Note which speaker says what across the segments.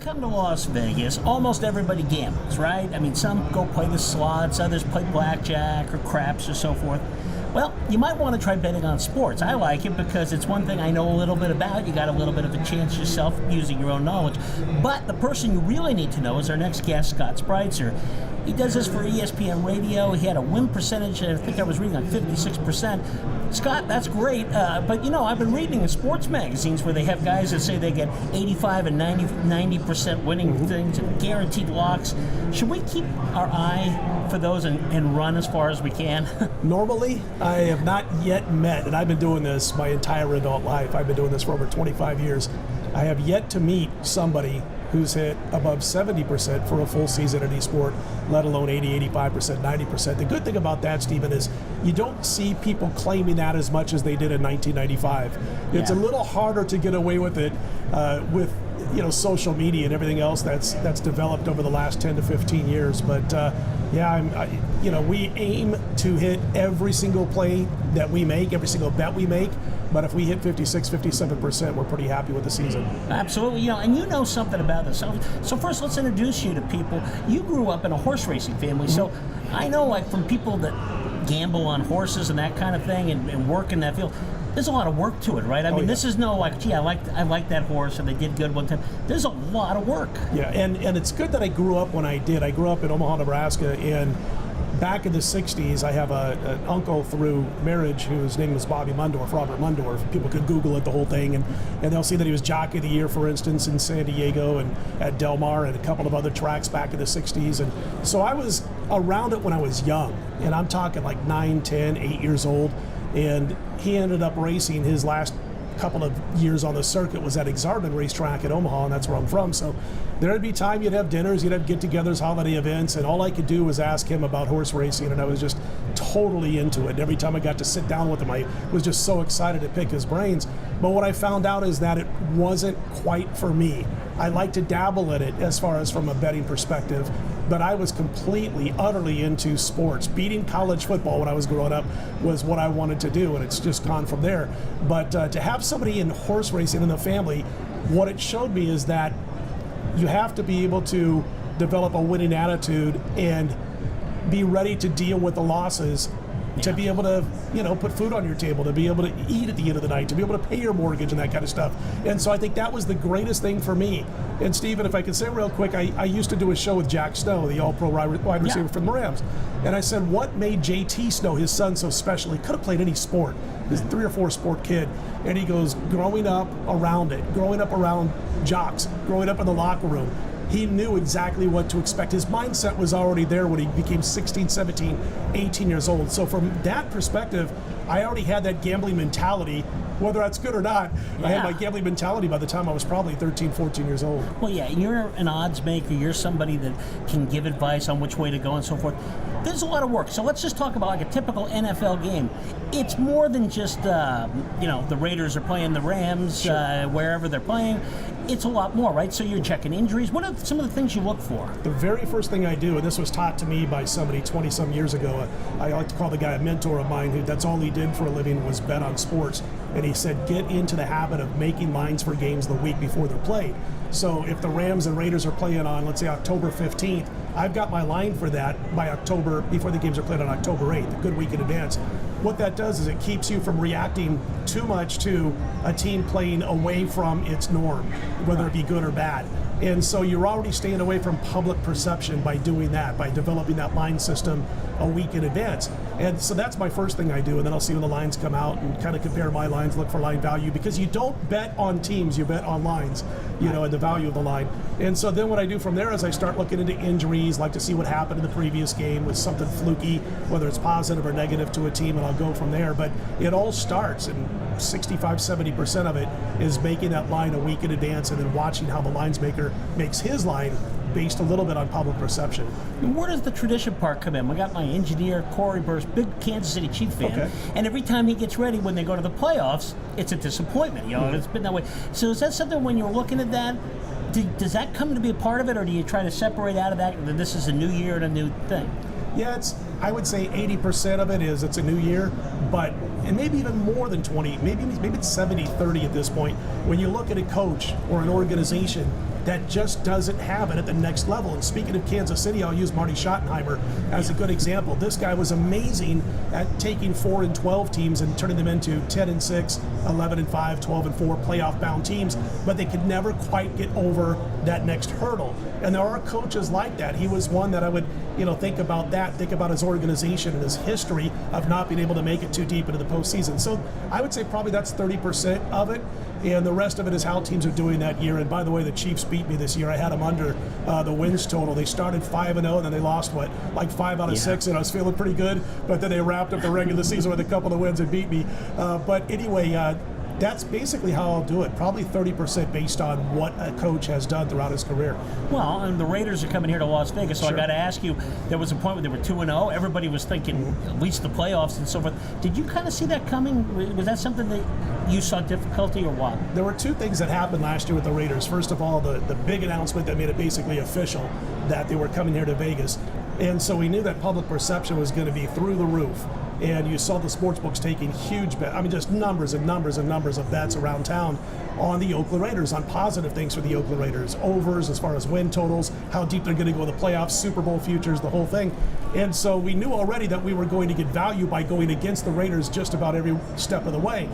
Speaker 1: come to Las Vegas, almost everybody gambles, right? I mean, some go play the slots, others play blackjack or craps or so forth. Well, you might want to try betting on sports. I like it because it's one thing I know a little bit about. You got a little bit of a chance yourself using your own knowledge. But the person you really need to know is our next guest, Scott Spreitzer. He does this for ESPN Radio. He had a win percentage, I think I was reading, like 56%. Scott, that's great. But, I've been reading in sports magazines where they have guys that say they get 85 and 90% winning things and guaranteed locks. Should we keep our eye for those and run as far as we can?
Speaker 2: Normally, I have not yet met, and I've been doing this my entire adult life. I've been doing this for over 25 years. I have yet to meet somebody who's hit above 70% for a full season in any sport, let alone 80, 85%, 90%. The good thing about that, Stephen, is you don't see people claiming that as much as they did in 1995. It's a little harder to get away with it with social media and everything else that's developed over the last 10 to 15 years. But we aim to hit every single play that we make, every single bet we make. But if we hit 56, 57%, we're pretty happy with the season.
Speaker 1: Absolutely. And you know something about this. So first, let's introduce you to people. You grew up in a horse racing family. So I know, like, from people that gamble on horses and that kind of thing and work in that field, there's a lot of work to it, right? I mean, this is no like, gee, I like that horse and they did good one time. There's a lot of work.
Speaker 2: Yeah, and it's good that I grew up when I did. I grew up in Omaha, Nebraska, and back in the 60s, I have an uncle through marriage whose name was Robert Mundorf. People could Google it, the whole thing, and they'll see that he was Jockey of the Year, for instance, in San Diego and at Del Mar and a couple of other tracks back in the 60s. And so I was around it when I was young, and I'm talking like 9, 10, 8 years old. And he ended up racing his last couple of years on the circuit was at Exarban racetrack in Omaha, and that's where I'm from. So there'd be time you'd have dinners, you'd have get-togethers, holiday events, and all I could do was ask him about horse racing, and I was just totally into it. And every time I got to sit down with him, I was just so excited to pick his brains. But what I found out is that it wasn't quite for me. I like to dabble in it as far as from a betting perspective, but I was completely, utterly into sports. Beating college football when I was growing up was what I wanted to do, and it's just gone from there. But to have somebody in horse racing in the family, what it showed me is that you have to be able to develop a winning attitude and be ready to deal with the losses, to be able to, put food on your table, to be able to eat at the end of the night, to be able to pay your mortgage and that kind of stuff. And so I think that was the greatest thing for me. And Stephen, if I could say real quick, I used to do a show with Jack Snow, the all-pro wide receiver from the Rams. And I said, what made JT Snow, his son, so special? He could have played any sport. He's a 3 or 4 sport kid. And he goes, growing up around it, growing up around jocks, growing up in the locker room, he knew exactly what to expect. His mindset was already there when he became 16, 17, 18 years old. So from that perspective, I already had that gambling mentality, whether that's good or not. I had my gambling mentality by the time I was probably 13, 14 years old.
Speaker 1: Well, yeah, you're an odds maker. You're somebody that can give advice on which way to go and so forth. There's a lot of work. So let's just talk about like a typical NFL game. It's more than just, the Raiders are playing the Rams, wherever they're playing. It's a lot more, right? So you're checking injuries. What are some of the things you look for?
Speaker 2: The very first thing I do, and this was taught to me by somebody 20-some years ago, I like to call the guy a mentor of mine, who that's all he did for a living was bet on sports. And he said, get into the habit of making lines for games the week before they're played. So if the Rams and Raiders are playing on, let's say, October 15th, I've got my line for that by October, before the games are played on October 8th, a good week in advance. What that does is it keeps you from reacting too much to a team playing away from its norm, whether it be good or bad. And so you're already staying away from public perception by doing that, by developing that line system a week in advance. And so that's my first thing I do, and then I'll see when the lines come out and kind of compare my lines, look for line value, because you don't bet on teams, you bet on lines, and the value of the line. And so then what I do from there is I start looking into injuries, like to see what happened in the previous game with something fluky, whether it's positive or negative to a team, and I'll go from there. But it all starts, and 65-70% of it is making that line a week in advance and then watching how the lines maker makes his line based a little bit on public perception.
Speaker 1: And where does the tradition part come in? We got my engineer, Corey Burst, big Kansas City Chief fan, and every time he gets ready when they go to the playoffs, it's a disappointment, and it's been that way. So is that something when you're looking at that, does that come to be a part of it, or do you try to separate out of that this is a new year and a new thing?
Speaker 2: Yeah, I would say 80% of it is it's a new year, but and maybe even more than 20, maybe it's 70-30 at this point. When you look at a coach or an organization that just doesn't have it at the next level. And speaking of Kansas City, I'll use Marty Schottenheimer as a good example. This guy was amazing at taking 4-12 teams and turning them into 10-6, 11-5, 12-4 playoff-bound teams, but they could never quite get over that next hurdle. And there are coaches like that. He was one that I would, think about his organization and his history of not being able to make it too deep into the postseason. So I would say probably that's 30% of it. And the rest of it is how teams are doing that year. And by the way, the Chiefs beat me this year. I had them under the wins total. They started 5-0, and then they lost, 5 out of 6, and I was feeling pretty good. But then they wrapped up the regular season with a couple of wins and beat me. But anyway, that's basically how I'll do it. Probably 30% based on what a coach has done throughout his career.
Speaker 1: Well, and the Raiders are coming here to Las Vegas, so
Speaker 2: Sure.
Speaker 1: I got to ask you, there was a point where they were 2-0. Everybody was thinking at least the playoffs and so forth. Did you kind of see that coming? Was that something that you saw difficulty or what?
Speaker 2: There were two things that happened last year with the Raiders. First of all, the big announcement that made it basically official that they were coming here to Vegas. And so we knew that public perception was going to be through the roof. And you saw the sports books taking huge bets. I mean, just numbers and numbers and numbers of bets around town on the Oakland Raiders, on positive things for the Oakland Raiders. Overs as far as win totals, how deep they're going to go in the playoffs, Super Bowl futures, the whole thing. And so we knew already that we were going to get value by going against the Raiders just about every step of the way.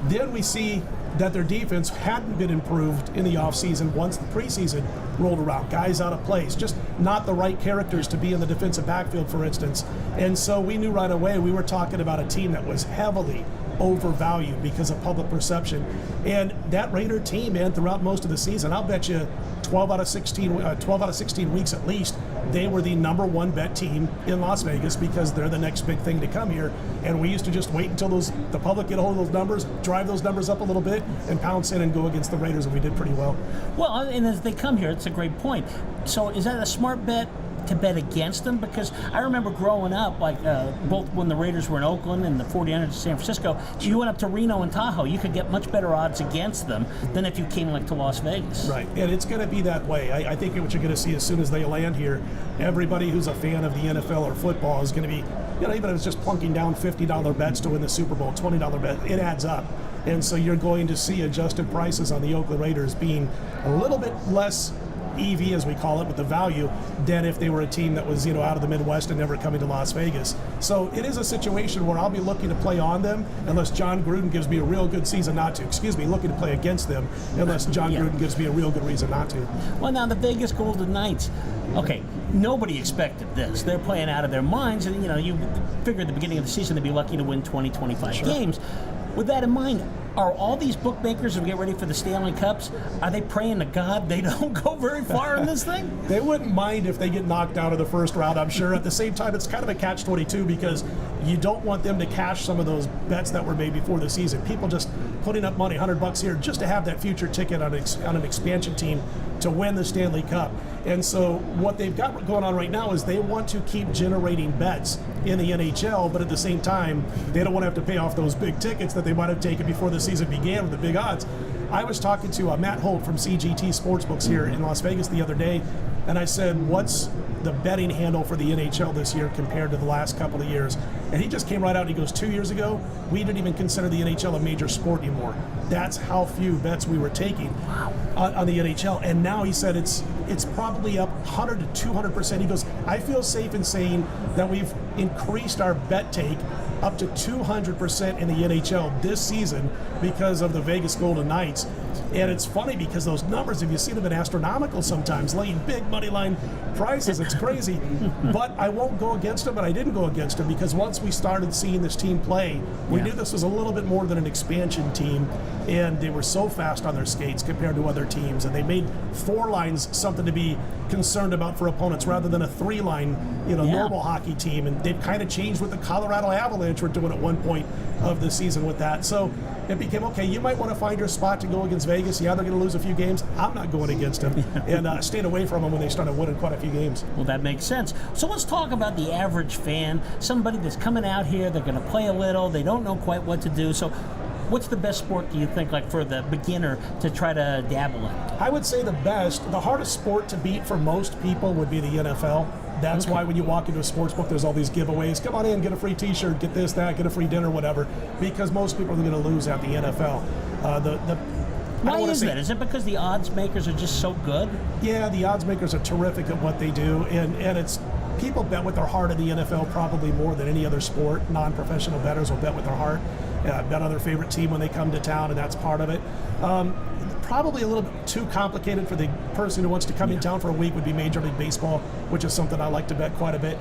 Speaker 2: Then we see that their defense hadn't been improved in the offseason once the preseason rolled around. Guys out of place, just not the right characters to be in the defensive backfield, for instance. And so we knew right away we were talking about a team that was heavily overvalued because of public perception. And that Raider team, man, throughout most of the season, I'll bet you 12 out of 16 weeks at least, they were the number one bet team in Las Vegas because they're the next big thing to come here. And we used to just wait until the public get a hold of those numbers, drive those numbers up a little bit, and pounce in and go against the Raiders, and we did pretty well.
Speaker 1: Well, and as they come here, it's a great point. So is that a smart bet to bet against them? Because I remember growing up, both when the Raiders were in Oakland and the 49ers in San Francisco, you went up to Reno and Tahoe, you could get much better odds against them than if you came to Las Vegas.
Speaker 2: Right, and it's going to be that way. I think what you're going to see as soon as they land here, everybody who's a fan of the NFL or football is going to be, even if it's just plunking down $50 bets to win the Super Bowl, $20 bet, it adds up. And so you're going to see adjusted prices on the Oakland Raiders being a little bit less EV, as we call it, with the value, than if they were a team that was, out of the Midwest and never coming to Las Vegas. So it is a situation where I'll be looking to play on them unless John Gruden gives me a real good season not to. Looking to play against them unless John Gruden gives me a real good reason not to.
Speaker 1: Well, now the Vegas Golden Knights, okay, nobody expected this. They're playing out of their minds, and, you figure at the beginning of the season they'd be lucky to win 20, 25
Speaker 2: Sure.
Speaker 1: games. With that in mind, are all these bookmakers who get ready for the Stanley Cups, are they praying to God they don't go very far in this thing?
Speaker 2: They wouldn't mind if they get knocked out of the first round, I'm sure. At the same time, it's kind of a catch-22 because you don't want them to cash some of those bets that were made before the season. People just putting up money, $100 here, just to have that future ticket on an expansion team to win the Stanley Cup. And so what they've got going on right now is they want to keep generating bets in the NHL, but at the same time, they don't want to have to pay off those big tickets that they might have taken before the season began with the big odds. I was talking to Matt Holt from CGT Sportsbooks here in Las Vegas the other day, and I said, what's the betting handle for the NHL this year compared to the last couple of years? And he just came right out and he goes, 2 years ago, we didn't even consider the NHL a major sport anymore. That's how few bets we were taking on the NHL. And now he said it's probably up 100 to 200%. He goes, I feel safe in saying that we've increased our bet take up to 200% in the NHL this season because of the Vegas Golden Knights. And it's funny because those numbers, if you see them, in astronomical sometimes, laying big money line prices. It's crazy. But I won't go against them, and I didn't go against them because once we started seeing this team play, we knew this was a little bit more than an expansion team, and they were so fast on their skates compared to other teams, and they made 4 lines something to be concerned about for opponents rather than a 3-line, normal hockey team. And they've kind of changed what the Colorado Avalanche were doing at one point of the season with that. So it became, okay, you might want to find your spot to go against Vegas. Yeah, they're going to lose a few games. I'm not going against them. And stayed away from them when they started winning quite a few games.
Speaker 1: Well, that makes sense. So let's talk about the average fan, somebody that's coming out here, they're going to play a little, they don't know quite what to do. So what's the best sport, do you think, for the beginner to try to dabble in?
Speaker 2: I would say the hardest sport to beat for most people would be the NFL. That's why when you walk into a sports book, there's all these giveaways. Come on in, get a free T-shirt, get this, that, get a free dinner, whatever. Because most people are going to lose at the NFL.
Speaker 1: Why is that? Is it because the odds makers are just so good?
Speaker 2: Yeah, the odds makers are terrific at what they do, and it's people bet with their heart in the NFL probably more than any other sport. Non-professional bettors will bet with their heart, bet on their favorite team when they come to town, and that's part of it. Probably a little bit too complicated for the person who wants to come in town for a week would be Major League Baseball, which is something I like to bet quite a bit.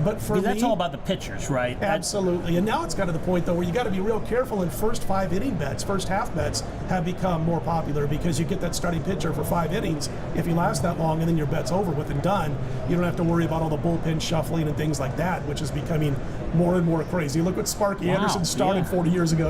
Speaker 2: But for me,
Speaker 1: that's all about the pitchers, right?
Speaker 2: Absolutely. And now it's got to the point, though, where you got to be real careful, and first 5 inning bets, first half bets have become more popular because you get that starting pitcher for 5 innings. If you last that long and then your bet's over with and done, you don't have to worry about all the bullpen shuffling and things like that, which is becoming more and more crazy. Look what Sparky Anderson started 40 years ago,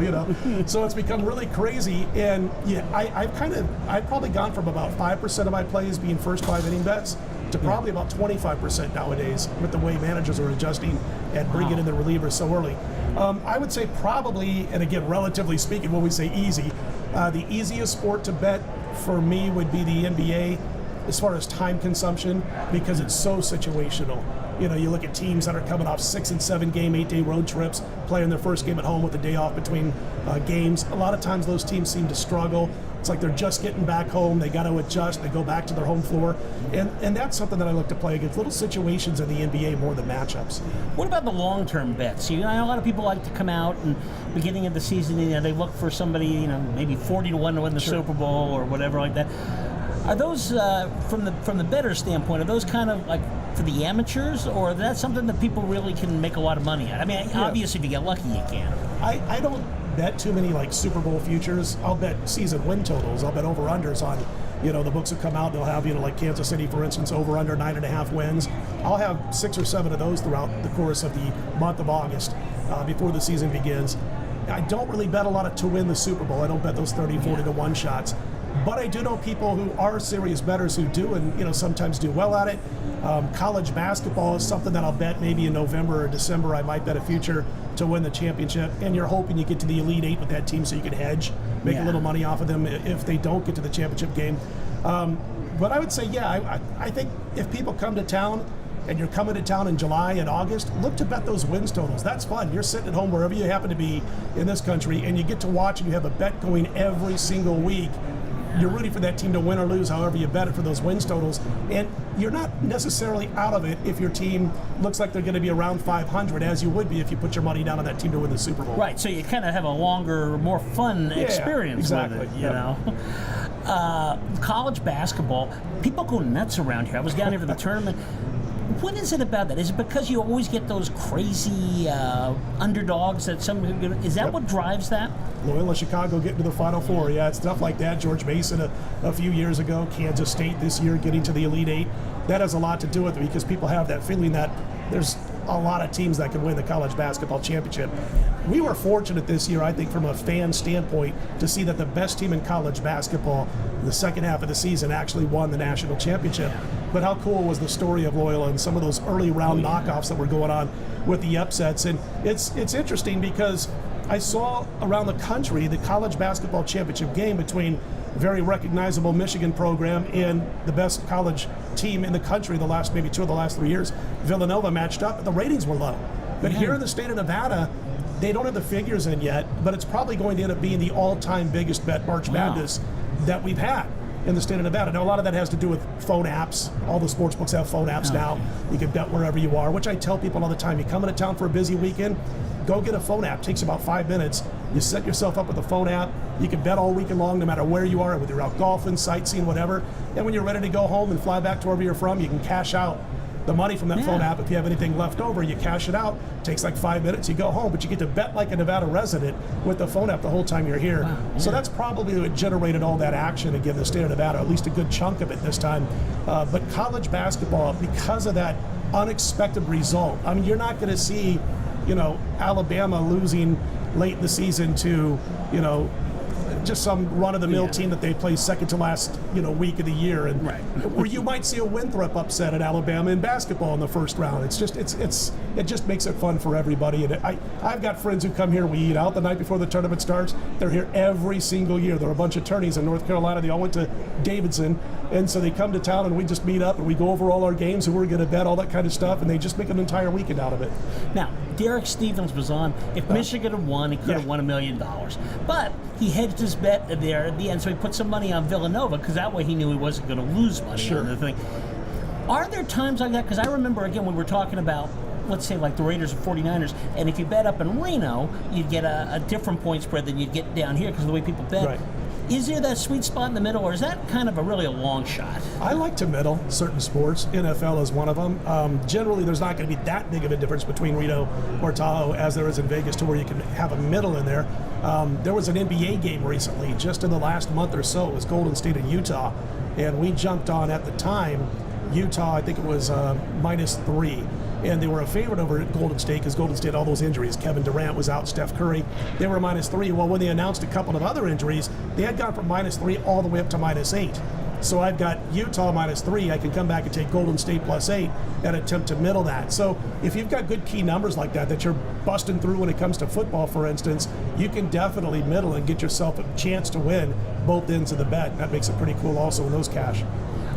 Speaker 2: So it's become really crazy. And yeah, I've probably gone from about 5% of my plays being first 5 inning bets to probably about 25% nowadays with the way managers are adjusting and bringing in the relievers so early. I would say probably, and again, relatively speaking, when we say easy, the easiest sport to bet for me would be the NBA as far as time consumption, because it's so situational. You look at teams that are coming off 6 and 7 game, 8-day road trips, playing their first game at home with a day off between games. A lot of times those teams seem to struggle. It's like they're just getting back home. They got to adjust. They go back to their home floor. And that's something that I look to play against, little situations in the NBA more than matchups.
Speaker 1: What about the long-term bets? I know a lot of people like to come out and beginning of the season, they look for somebody, maybe 40-1 to win the Super Bowl or whatever like that. Are those, from the bettor standpoint, are those kind of like for the amateurs, or is that something that people really can make a lot of money at? I mean, obviously, if you get lucky, you can.
Speaker 2: I don't bet too many like Super Bowl futures. I'll bet season win totals. I'll bet over-unders on, the books that come out. They'll have, like Kansas City, for instance, over-under 9.5 wins. I'll have 6 or 7 of those throughout the course of the month of August before the season begins. I don't really bet a lot to win the Super Bowl. I don't bet those 30, 40 to 1 shots. But I do know people who are serious bettors who do, and sometimes do well at it. College basketball is something that I'll bet maybe in November or December. I might bet a future to win the championship, and you're hoping you get to the Elite Eight with that team so you can hedge, make a little money off of them if they don't get to the championship game. But I would say, I think if people come to town and you're coming to town in July and August, look to bet those wins totals. That's fun. You're sitting at home wherever you happen to be in this country, and you get to watch, and you have a bet going every single week. You're rooting for that team to win or lose, however you bet it, for those wins totals. And you're not necessarily out of it if your team looks like they're going to be around 500, as you would be if you put your money down on that team to win the Super Bowl.
Speaker 1: Right, so you kind of have a longer, more fun experience with it, you know. College basketball, people go nuts around here. I was down here for the tournament. What is it about that? Is it because you always get those crazy underdogs that is that what drives that?
Speaker 2: Loyola Chicago getting to the Final Four. Yeah, it's stuff like that. George Mason a few years ago. Kansas State this year getting to the Elite Eight. That has a lot to do with it because people have that feeling that there's a lot of teams that can win the college basketball championship. We were fortunate this year, I think, from a fan standpoint, to see that the best team in college basketball in the second half of the season actually won the national championship. But how cool was the story of Loyola and some of those early round knockoffs that were going on with the upsets? And it's interesting because I saw around the country the college basketball championship game between a very recognizable Michigan program and the best college team in the country the last maybe 2 of the last 3 years. Villanova matched up, but the ratings were low. But here in the state of Nevada, they don't have the figures in yet, but it's probably going to end up being the all-time biggest bet March Madness that we've had in the state of Nevada. Now, a lot of that has to do with phone apps. All the sports books have phone apps now. You can bet wherever you are, which I tell people all the time. You come into town for a busy weekend, go get a phone app. It takes about 5 minutes. You set yourself up with a phone app. You can bet all weekend long, no matter where you are, whether you're out golfing, sightseeing, whatever. And when you're ready to go home and fly back to wherever you're from, you can cash out the money from that phone app. If you have anything left over, you cash it out. It takes like 5 minutes, you go home, but you get to bet like a Nevada resident with the phone app the whole time you're here. So that's probably what generated all that action again in the state of Nevada, at least a good chunk of it this time. But college basketball, because of that unexpected result, I mean, you're not going to see, Alabama losing late in the season to, just some run-of-the-mill team that they play second to last, week of the year, and where you might see a Winthrop upset at Alabama in basketball in the first round. It just makes it fun for everybody. And I've got friends who come here. We eat out the night before the tournament starts. They're here every single year. There are a bunch of attorneys in North Carolina. They all went to Davidson And so they come to town and we just meet up and we go over all our games, who we're going to bet, all that kind of stuff, and they just make an entire weekend out of it.
Speaker 1: Now, Derek Stevens was on. If Michigan had won, he could have won $1 million. But he hedged his bet there at the end, so he put some money on Villanova because that way he knew he wasn't going to lose money on the thing. Are there times like that? Because I remember, again, we were talking about, let's say, like the Raiders or 49ers, and if you bet up in Reno, you'd get a different point spread than you'd get down here because of the way people bet.
Speaker 2: Right.
Speaker 1: Is there that sweet spot in the middle, or is that kind of really a long shot?
Speaker 2: I like to middle certain sports. NFL is one of them. Generally, there's not going to be that big of a difference between Reno or Tahoe as there is in Vegas to where you can have a middle in there. There was an NBA game recently, just in the last month or so. It was Golden State and Utah, and we jumped on at the time. Utah, I think it was -3. And they were a favorite over at Golden State because Golden State had all those injuries. Kevin Durant was out, Steph Curry. They were -3. Well, when they announced a couple of other injuries, they had gone from -3 all the way up to -8. So I've got Utah -3. I can come back and take Golden State +8 and attempt to middle that. So if you've got good key numbers like that you're busting through when it comes to football, for instance, you can definitely middle and get yourself a chance to win both ends of the bet. That makes it pretty cool also in those cash.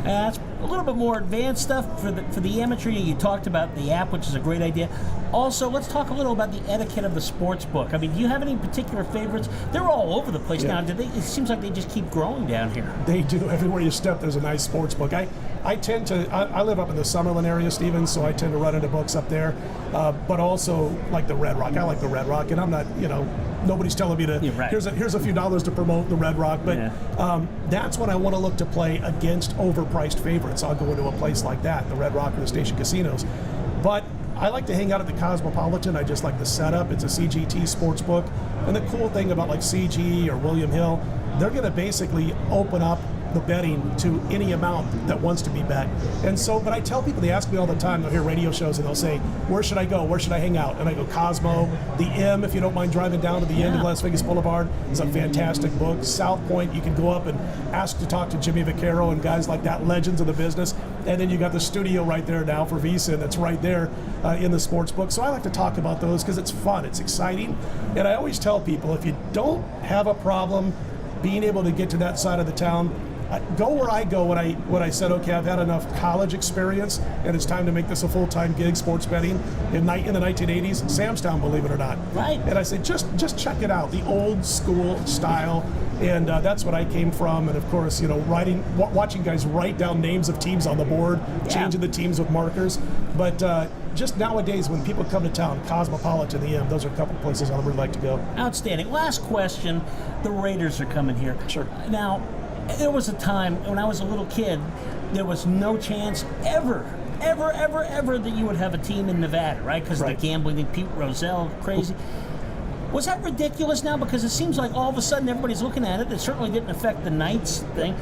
Speaker 1: That's a little bit more advanced stuff for the amateur. You talked about the app, which is a great idea. Also, let's talk a little about the etiquette of the sports book. I mean, do you have any particular favorites? They're all over the place now. It seems like they just keep growing down here.
Speaker 2: They do. Everywhere you step, there's a nice sports book. I tend to, I live up in the Summerlin area, Stephen, so I tend to run into books up there. But also, like the Red Rock. I like the Red Rock, and I'm not, nobody's telling me to, here's a few dollars to promote the Red Rock, but that's when I want to look to play against overpriced favorites. I'll go into a place like that, the Red Rock or the Station Casinos. But I like to hang out at the Cosmopolitan. I just like the setup. It's a CGT sports book. And the cool thing about like CG or William Hill, they're going to basically open up the betting to any amount that wants to be bet. And so, but I tell people, they ask me all the time, they'll hear radio shows and they'll say, where should I go? Where should I hang out? And I go, Cosmo, the M, if you don't mind driving down to the end of Las Vegas Boulevard, is a fantastic book. South Point, you can go up and ask to talk to Jimmy Vaccaro and guys like that, legends of the business. And then you got the studio right there now for Visa that's right there in the sports book. So I like to talk about those because it's fun, it's exciting. And I always tell people, if you don't have a problem being able to get to that side of the town, go where I go when I said, okay, I've had enough college experience and it's time to make this a full-time gig, sports betting, in the 1980s, Samstown, believe it or not.
Speaker 1: Right.
Speaker 2: And I said, just check it out, the old school style. And that's what I came from. And of course, watching guys write down names of teams on the board, changing the teams with markers. But just nowadays, when people come to town, Cosmopolitan, the M, those are a couple places I would like to go.
Speaker 1: Outstanding. Last question. The Raiders are coming here.
Speaker 2: Sure.
Speaker 1: Now, there was a time when I was a little kid, there was no chance ever that you would have a team in Nevada, right? Because of the gambling thing, Pete Rozelle, crazy. Was that ridiculous now? Because it seems like all of a sudden everybody's looking at it. It certainly didn't affect the Knights thing.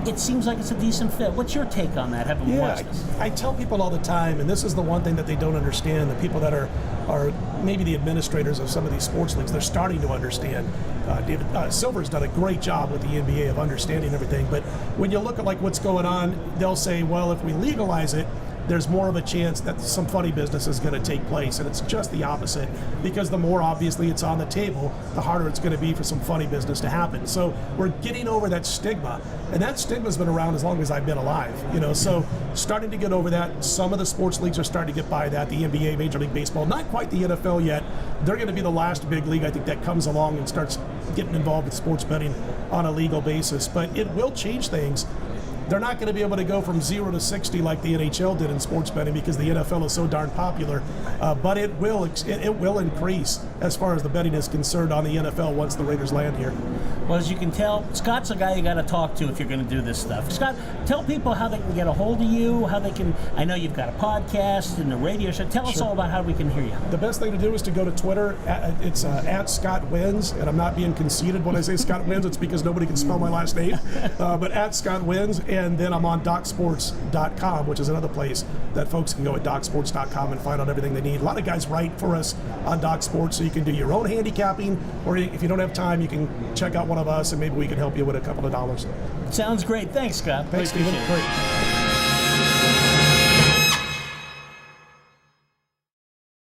Speaker 1: It seems like it's a decent fit. What's your take on that, having watched this?
Speaker 2: I tell people all the time, and this is the one thing that they don't understand, the people that are maybe the administrators of some of these sports leagues, they're starting to understand. David Silver's done a great job with the NBA of understanding everything, but when you look at like what's going on, they'll say, well, if we legalize it, there's more of a chance that some funny business is going to take place. And it's just the opposite, because the more obviously it's on the table, the harder it's going to be for some funny business to happen. So we're getting over that stigma, and that stigma's been around as long as I've been alive. So starting to get over that. Some of the sports leagues are starting to get by that. The NBA, Major League Baseball, not quite the NFL yet. They're going to be the last big league, I think, that comes along and starts getting involved with sports betting on a legal basis. But it will change things. They're not going to be able to go from 0 to 60 like the NHL did in sports betting because the NFL is so darn popular. But it will increase as far as the betting is concerned on the NFL once the Raiders land here.
Speaker 1: Well, as you can tell, Scott's a guy you got to talk to if you're going to do this stuff. Scott, tell people how they can get a hold of you, how they can, I know you've got a podcast and a radio show. Tell us all about how we can hear you.
Speaker 2: The best thing to do is to go to Twitter. It's at Scott Wins, and I'm not being conceited when I say Scott Wins. It's because nobody can spell my last name. But at Scott Wins, and then I'm on DocSports.com, which is another place that folks can go at DocSports.com and find out everything they need. A lot of guys write for us on Doc Sports, so you can do your own handicapping, or if you don't have time, you can check out one of us, and maybe we can help you with a couple of dollars.
Speaker 1: Sounds great. Thanks, Scott.
Speaker 2: Thanks, Stephen. Great.